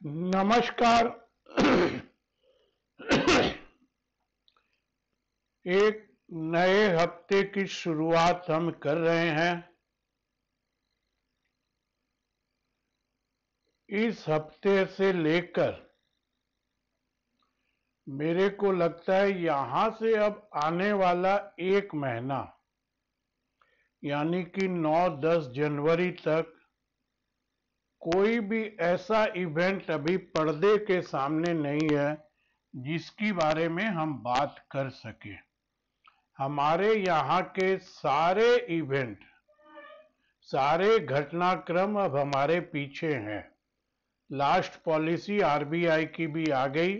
नमस्कार। एक नए हफ्ते की शुरुआत हम कर रहे हैं। इस हफ्ते से लेकर मेरे को लगता है यहां से अब आने वाला एक महीना यानी कि 9-10 जनवरी तक कोई भी ऐसा इवेंट अभी पर्दे के सामने नहीं है जिसकी बारे में हम बात कर सके। हमारे यहाँ के सारे इवेंट, सारे घटनाक्रम अब हमारे पीछे हैं। लास्ट पॉलिसी आरबीआई की भी आ गई।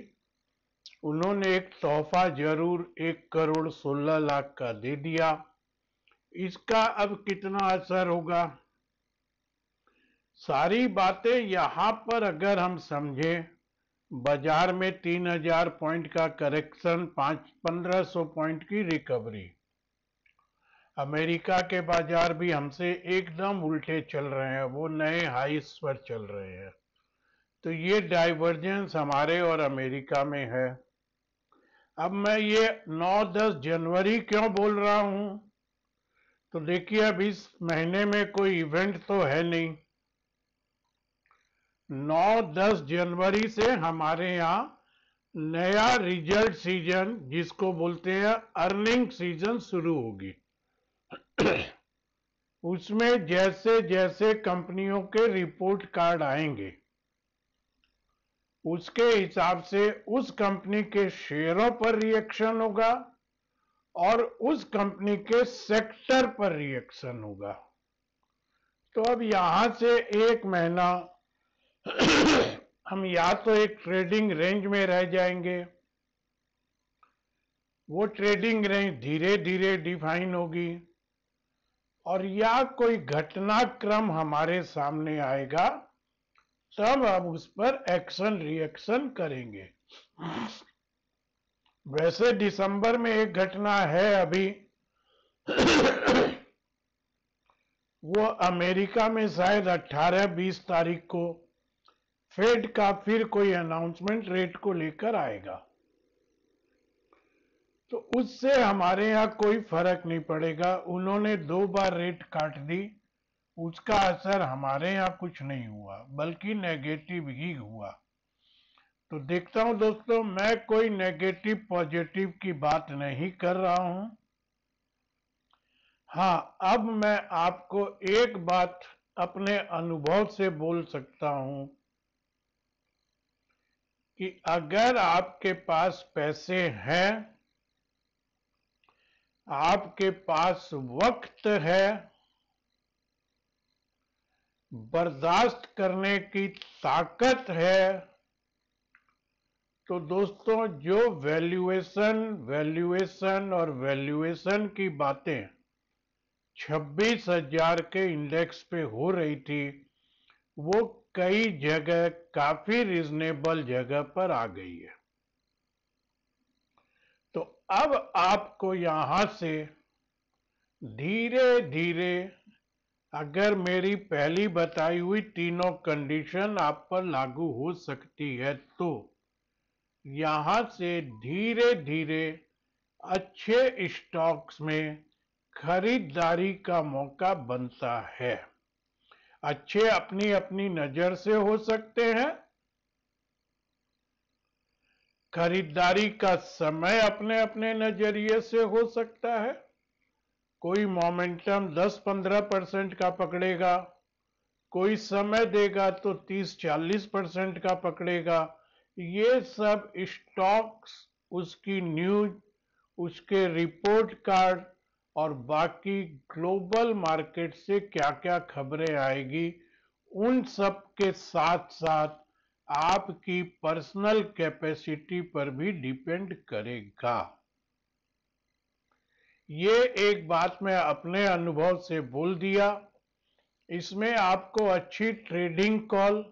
उन्होंने एक तोहफा जरूर 1,16,00,000 का दे दिया। इसका अब कितना असर होगा, सारी बातें यहां पर अगर हम समझें। बाजार में 3,000 पॉइंट का करेक्शन, 1,500 पॉइंट की रिकवरी। अमेरिका के बाजार भी हमसे एकदम उल्टे चल रहे हैं, वो नए हाईस पर चल रहे हैं। तो ये डाइवर्जेंस हमारे और अमेरिका में है। अब मैं ये 9-10 जनवरी क्यों बोल रहा हूं, तो देखिए अब इस महीने में कोई इवेंट तो है नहीं। 9-10 जनवरी से हमारे यहाँ नया रिजल्ट सीजन, जिसको बोलते हैं अर्निंग सीजन, शुरू होगी। उसमें जैसे जैसे कंपनियों के रिपोर्ट कार्ड आएंगे उसके हिसाब से उस कंपनी के शेयरों पर रिएक्शन होगा और उस कंपनी के सेक्टर पर रिएक्शन होगा। तो अब यहां से एक महीना हम या तो एक ट्रेडिंग रेंज में रह जाएंगे, वो ट्रेडिंग रेंज धीरे धीरे डिफाइन होगी, और या कोई घटनाक्रम हमारे सामने आएगा तब हम उस पर एक्शन रिएक्शन करेंगे। वैसे दिसंबर में एक घटना है अभी वो अमेरिका में शायद 18-20 तारीख को फेड का फिर कोई अनाउंसमेंट रेट को लेकर आएगा, तो उससे हमारे यहाँ कोई फर्क नहीं पड़ेगा। उन्होंने 2 बार रेट काट दी, उसका असर हमारे यहाँ कुछ नहीं हुआ, बल्कि नेगेटिव ही हुआ। तो देखता हूं दोस्तों, मैं कोई नेगेटिव पॉजिटिव की बात नहीं कर रहा हूं। हाँ, अब मैं आपको एक बात अपने अनुभव से बोल सकता हूं कि अगर आपके पास पैसे हैं, आपके पास वक्त है, बर्दाश्त करने की ताकत है, तो दोस्तों जो वैल्यूएशन और वैल्यूएशन की बातें 26,000 के इंडेक्स पे हो रही थी, वो कई जगह काफी रिजनेबल जगह पर आ गई है। तो अब आपको यहां से धीरे धीरे, अगर मेरी पहली बताई हुई तीनों कंडीशन आप पर लागू हो सकती है, तो यहां से धीरे धीरे अच्छे स्टॉक्स में खरीदारी का मौका बनता है। अच्छे अपनी अपनी नजर से हो सकते हैं, खरीदारी का समय अपने अपने नजरिए से हो सकता है। कोई मोमेंटम 10-15% का पकड़ेगा, कोई समय देगा तो 30-40% का पकड़ेगा। ये सब स्टॉक्स, उसकी न्यूज, उसके रिपोर्ट कार्ड और बाकी ग्लोबल मार्केट से क्या क्या खबरें आएगी, उन सब के साथ साथ आपकी पर्सनल कैपेसिटी पर भी डिपेंड करेगा। ये एक बात मैं अपने अनुभव से बोल दिया। इसमें आपको अच्छी ट्रेडिंग कॉल,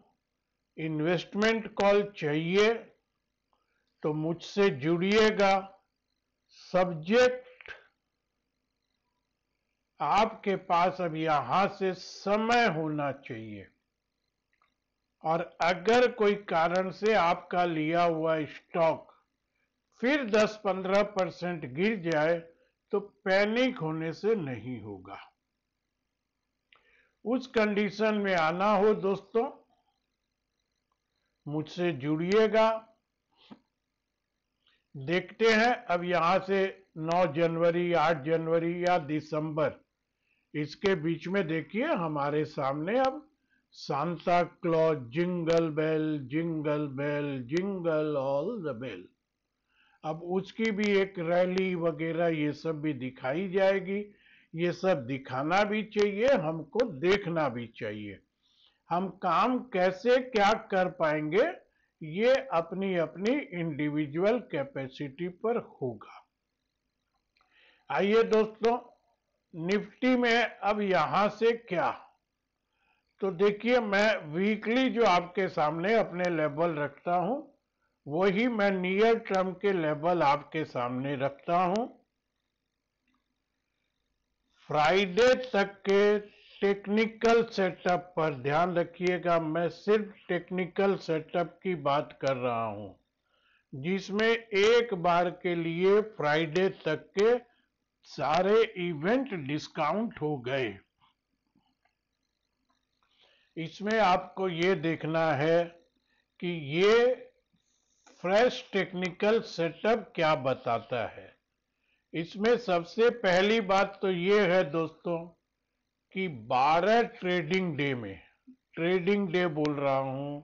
इन्वेस्टमेंट कॉल चाहिए तो मुझसे जुड़िएगा। सब्जेक्ट आपके पास अब यहां से समय होना चाहिए, और अगर कोई कारण से आपका लिया हुआ स्टॉक फिर 10-15% गिर जाए तो पैनिक होने से नहीं होगा। उस कंडीशन में आना हो दोस्तों, मुझसे जुड़िएगा। देखते हैं अब यहां से 9 जनवरी, 8 जनवरी या दिसंबर, इसके बीच में देखिए हमारे सामने अब Santa Claus jingle bell jingle bell jingle all the bell, अब उसकी भी एक रैली वगैरह ये सब भी दिखाई जाएगी। ये सब दिखाना भी चाहिए, हमको देखना भी चाहिए। हम काम कैसे क्या कर पाएंगे ये अपनी अपनी इंडिविजुअल कैपेसिटी पर होगा। आइए दोस्तों, निफ्टी में अब यहां से क्या, तो देखिए मैं वीकली जो आपके सामने अपने लेवल रखता हूं वही मैं नियर टर्म के लेवल आपके सामने रखता हूं। फ्राइडे तक के टेक्निकल सेटअप पर ध्यान रखिएगा, मैं सिर्फ टेक्निकल सेटअप की बात कर रहा हूं जिसमें एक बार के लिए फ्राइडे तक के सारे इवेंट डिस्काउंट हो गए। इसमें आपको ये देखना है कि ये फ्रेश टेक्निकल सेटअप क्या बताता है। इसमें सबसे पहली बात तो ये है दोस्तों कि 12 ट्रेडिंग डे में, ट्रेडिंग डे बोल रहा हूं,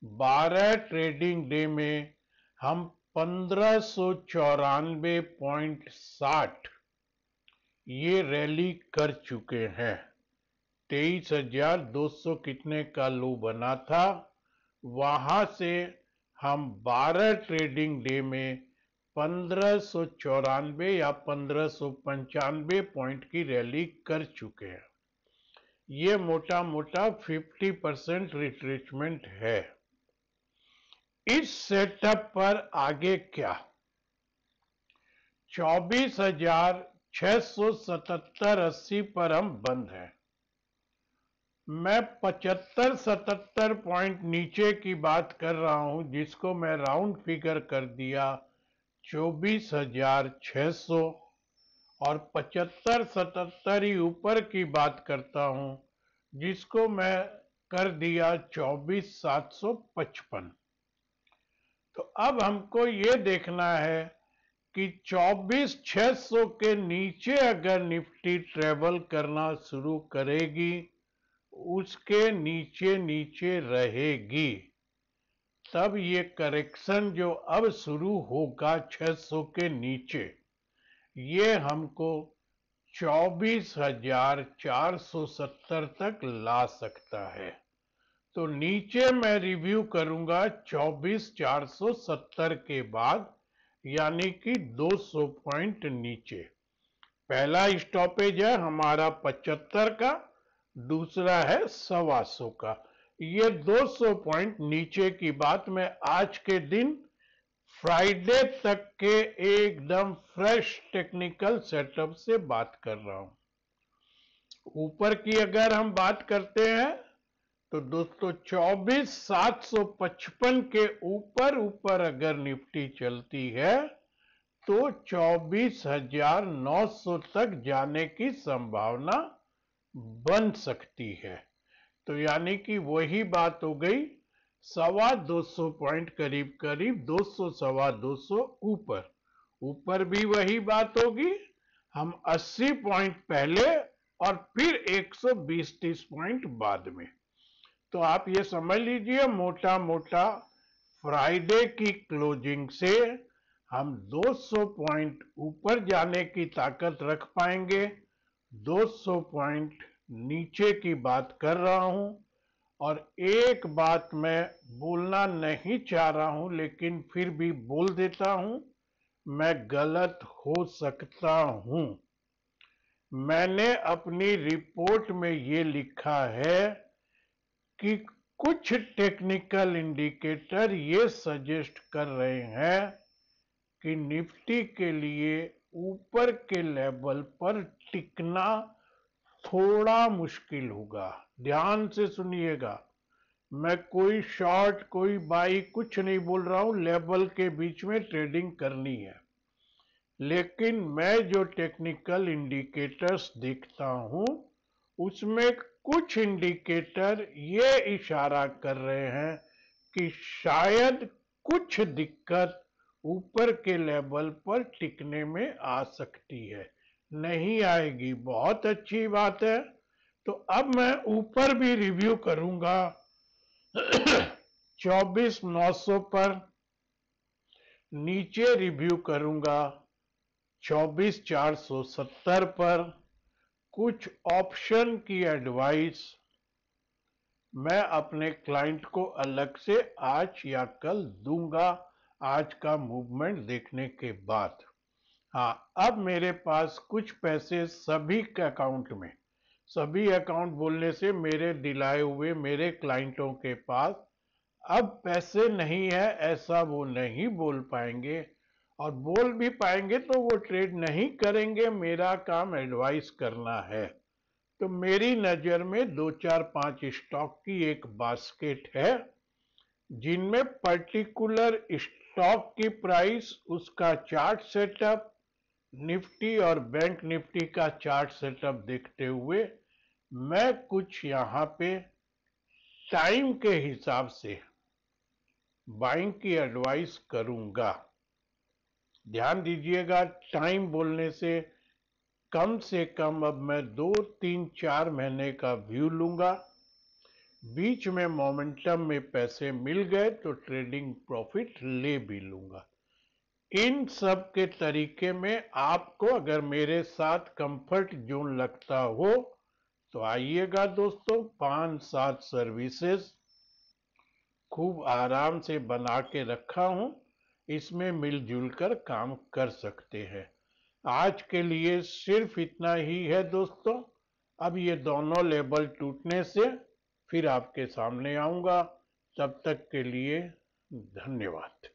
12 ट्रेडिंग डे में हम 1594.60 ये रैली कर चुके हैं। 23,200 कितने का लो बना था, वहां से हम 12 ट्रेडिंग डे में 1594 या 1595 पॉइंट की रैली कर चुके हैं। ये मोटा मोटा 50% रिट्रेसमेंट है। इस सेटअप पर आगे क्या, 24,677.80 पर हम बंद हैं। मैं 75-77 पॉइंट नीचे की बात कर रहा हूं जिसको मैं राउंड फिगर कर दिया 24,600, और 75-77 ही ऊपर की बात करता हूं जिसको मैं कर दिया 24,755। तो अब हमको ये देखना है कि 24,600 के नीचे अगर निफ्टी ट्रेवल करना शुरू करेगी, उसके नीचे नीचे रहेगी, तब ये करेक्शन जो अब शुरू होगा 600 के नीचे, ये हमको 24,470 तक ला सकता है। तो नीचे मैं रिव्यू करूंगा 24,470 के बाद, यानी कि 200 पॉइंट नीचे। पहला स्टॉपेज है हमारा 75 का, दूसरा है 125 का। ये 200 पॉइंट नीचे की बात मैं आज के दिन फ्राइडे तक के एकदम फ्रेश टेक्निकल सेटअप से बात कर रहा हूं। ऊपर की अगर हम बात करते हैं तो दोस्तों 24,755 के ऊपर ऊपर अगर निफ्टी चलती है तो 24,900 तक जाने की संभावना बन सकती है। तो यानी कि वही बात हो गई 250 पॉइंट करीब करीब 200 250 ऊपर, ऊपर भी वही बात होगी, हम 80 पॉइंट पहले और फिर 120-30 पॉइंट बाद में। तो आप ये समझ लीजिए मोटा मोटा फ्राइडे की क्लोजिंग से हम 200 पॉइंट ऊपर जाने की ताकत रख पाएंगे। 200 पॉइंट नीचे की बात कर रहा हूं, और एक बात मैं बोलना नहीं चाह रहा हूं लेकिन फिर भी बोल देता हूं, मैं गलत हो सकता हूं। मैंने अपनी रिपोर्ट में ये लिखा है कि कुछ टेक्निकल इंडिकेटर ये सजेस्ट कर रहे हैं कि निफ्टी के लिए ऊपर के लेवल पर टिकना थोड़ा मुश्किल होगा। ध्यान से सुनिएगा, मैं कोई शॉर्ट कोई बाई कुछ नहीं बोल रहा हूं, लेवल के बीच में ट्रेडिंग करनी है। लेकिन मैं जो टेक्निकल इंडिकेटर्स देखता हूं उसमें कुछ इंडिकेटर ये इशारा कर रहे हैं कि शायद कुछ दिक्कत ऊपर के लेवल पर टिकने में आ सकती है। नहीं आएगी, बहुत अच्छी बात है। तो अब मैं ऊपर भी रिव्यू करूंगा 24,900 पर, नीचे रिव्यू करूंगा 24,470 पर। कुछ ऑप्शन की एडवाइस मैं अपने क्लाइंट को अलग से आज या कल दूंगा, आज का मूवमेंट देखने के बाद। हाँ, अब मेरे पास कुछ पैसे सभी के अकाउंट में, सभी अकाउंट बोलने से मेरे दिलाए हुए मेरे क्लाइंटों के पास अब पैसे नहीं है ऐसा वो नहीं बोल पाएंगे, और बोल भी पाएंगे तो वो ट्रेड नहीं करेंगे। मेरा काम एडवाइस करना है। तो मेरी नजर में 2 4 5 स्टॉक की एक बास्केट है, जिनमें पर्टिकुलर स्टॉक की प्राइस, उसका चार्ट सेटअप, निफ्टी और बैंक निफ्टी का चार्ट सेटअप देखते हुए मैं कुछ यहां पे टाइम के हिसाब से बाइंग की एडवाइस करूंगा। ध्यान दीजिएगा, टाइम बोलने से कम अब मैं 2 3 4 महीने का व्यू लूंगा। बीच में मोमेंटम में पैसे मिल गए तो ट्रेडिंग प्रॉफिट ले भी लूंगा। इन सब के तरीके में आपको अगर मेरे साथ कंफर्ट जोन लगता हो तो आइएगा दोस्तों। 5 7 सर्विसेज खूब आराम से बना के रखा हूं, इसमें मिलजुल कर काम कर सकते हैं। आज के लिए सिर्फ इतना ही है दोस्तों। अब ये दोनों लेवल टूटने से फिर आपके सामने आऊंगा। तब तक के लिए धन्यवाद।